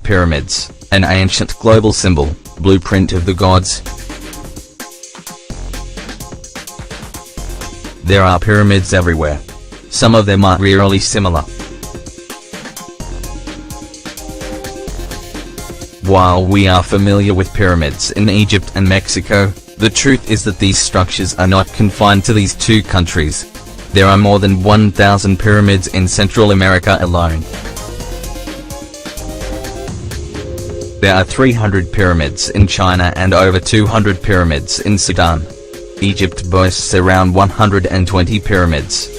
Pyramids, an ancient global symbol, blueprint of the gods. There are pyramids everywhere. Some of them are eerily similar. While we are familiar with pyramids in Egypt and Mexico, the truth is that these structures are not confined to these two countries. There are more than 1,000 pyramids in Central America alone. There are 300 pyramids in China and over 200 pyramids in Sudan. Egypt boasts around 120 pyramids.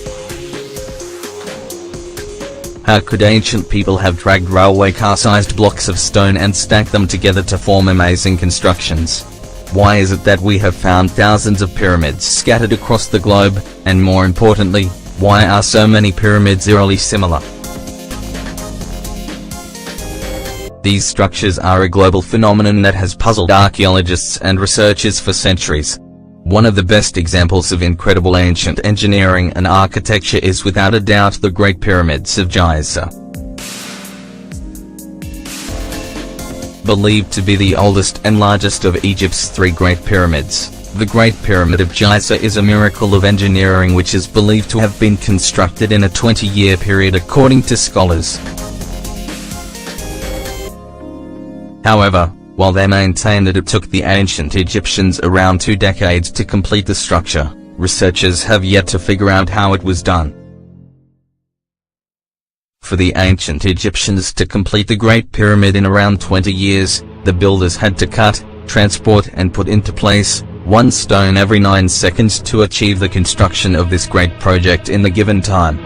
How could ancient people have dragged railway car-sized blocks of stone and stacked them together to form amazing constructions? Why is it that we have found thousands of pyramids scattered across the globe, and more importantly, why are so many pyramids eerily similar? These structures are a global phenomenon that has puzzled archaeologists and researchers for centuries. One of the best examples of incredible ancient engineering and architecture is without a doubt the Great Pyramids of Giza. Believed to be the oldest and largest of Egypt's three Great Pyramids, the Great Pyramid of Giza is a miracle of engineering which is believed to have been constructed in a 20-year period according to scholars. However, while they maintain that it took the ancient Egyptians around 2 decades to complete the structure, researchers have yet to figure out how it was done. For the ancient Egyptians to complete the Great Pyramid in around 20 years, the builders had to cut, transport and put into place one stone every 9 seconds to achieve the construction of this great project in the given time.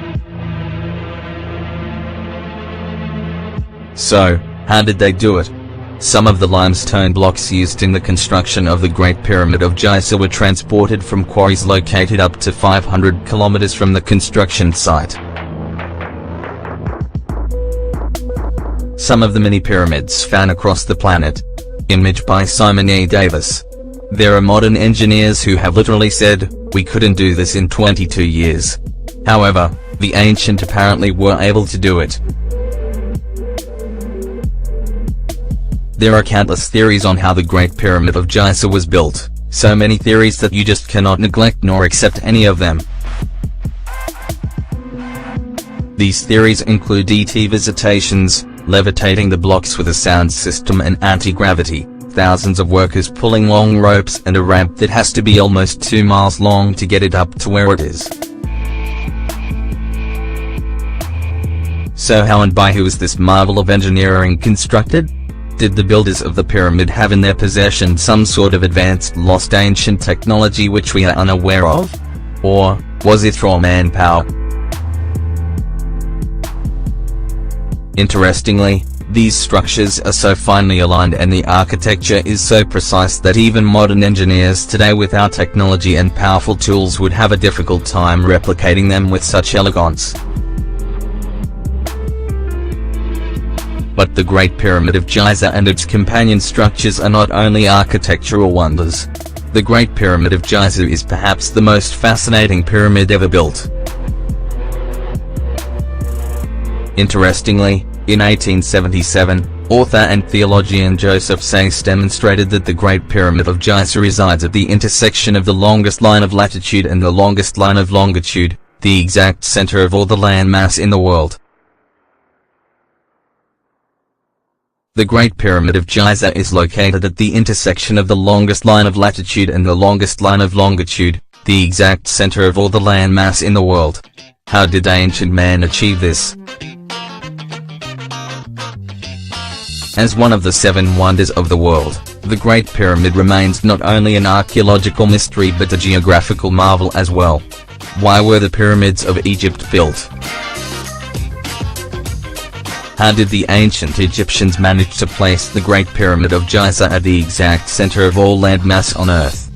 So, how did they do it? Some of the limestone blocks used in the construction of the Great Pyramid of Giza were transported from quarries located up to 500 kilometers from the construction site. Some of the mini pyramids found across the planet. Image by Simon E. Davis. There are modern engineers who have literally said, "We couldn't do this in 22 years." However, the ancient apparently were able to do it. There are countless theories on how the Great Pyramid of Giza was built, so many theories that you just cannot neglect nor accept any of them. These theories include ET visitations, levitating the blocks with a sound system and anti-gravity, thousands of workers pulling long ropes and a ramp that has to be almost 2 miles long to get it up to where it is. So how and by who was this marvel of engineering constructed? Did the builders of the pyramid have in their possession some sort of advanced lost ancient technology which we are unaware of? Or, was it raw manpower? Interestingly, these structures are so finely aligned and the architecture is so precise that even modern engineers today without technology and powerful tools would have a difficult time replicating them with such elegance. But the Great Pyramid of Giza and its companion structures are not only architectural wonders. The Great Pyramid of Giza is perhaps the most fascinating pyramid ever built. Interestingly, in 1877, author and theologian Joseph Sayce demonstrated that the Great Pyramid of Giza resides at the intersection of the longest line of latitude and the longest line of longitude, the exact center of all the land mass in the world. The Great Pyramid of Giza is located at the intersection of the longest line of latitude and the longest line of longitude, the exact center of all the land mass in the world. How did ancient man achieve this? As one of the 7 wonders of the world, the Great Pyramid remains not only an archaeological mystery but a geographical marvel as well. Why were the pyramids of Egypt built? How did the ancient Egyptians manage to place the Great Pyramid of Giza at the exact center of all landmass on Earth?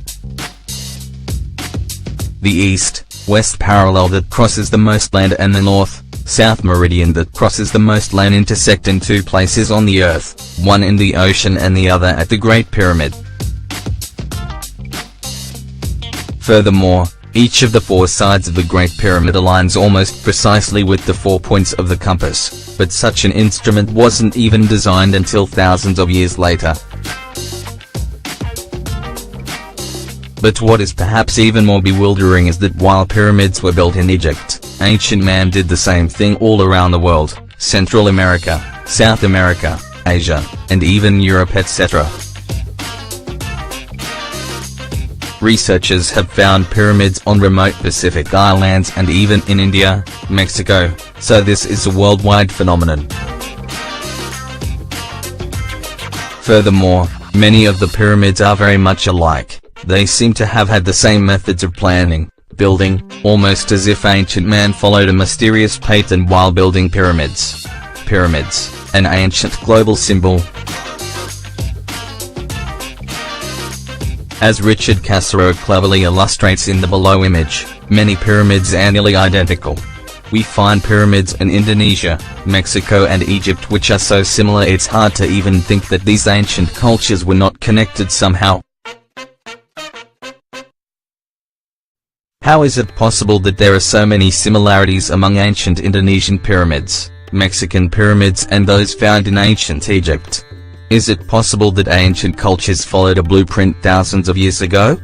The east-west parallel that crosses the most land and the north-south meridian that crosses the most land intersect in 2 places on the Earth, one in the ocean and the other at the Great Pyramid. Furthermore, each of the 4 sides of the Great Pyramid aligns almost precisely with the 4 points of the compass, but such an instrument wasn't even designed until thousands of years later. But what is perhaps even more bewildering is that while pyramids were built in Egypt, ancient man did the same thing all around the world: Central America, South America, Asia, and even Europe, etc. Researchers have found pyramids on remote Pacific islands and even in India, Mexico, so this is a worldwide phenomenon. Furthermore, many of the pyramids are very much alike. They seem to have had the same methods of planning, building, almost as if ancient man followed a mysterious pattern while building pyramids. Pyramids, an ancient global symbol. As Richard Casero cleverly illustrates in the below image, many pyramids are nearly identical. We find pyramids in Indonesia, Mexico and Egypt which are so similar it's hard to even think that these ancient cultures were not connected somehow. How is it possible that there are so many similarities among ancient Indonesian pyramids, Mexican pyramids and those found in ancient Egypt? Is it possible that ancient cultures followed a blueprint thousands of years ago?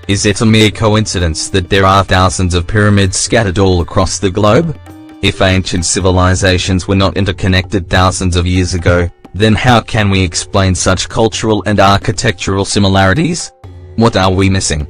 Is it a mere coincidence that there are thousands of pyramids scattered all across the globe? If ancient civilizations were not interconnected thousands of years ago, then how can we explain such cultural and architectural similarities? What are we missing?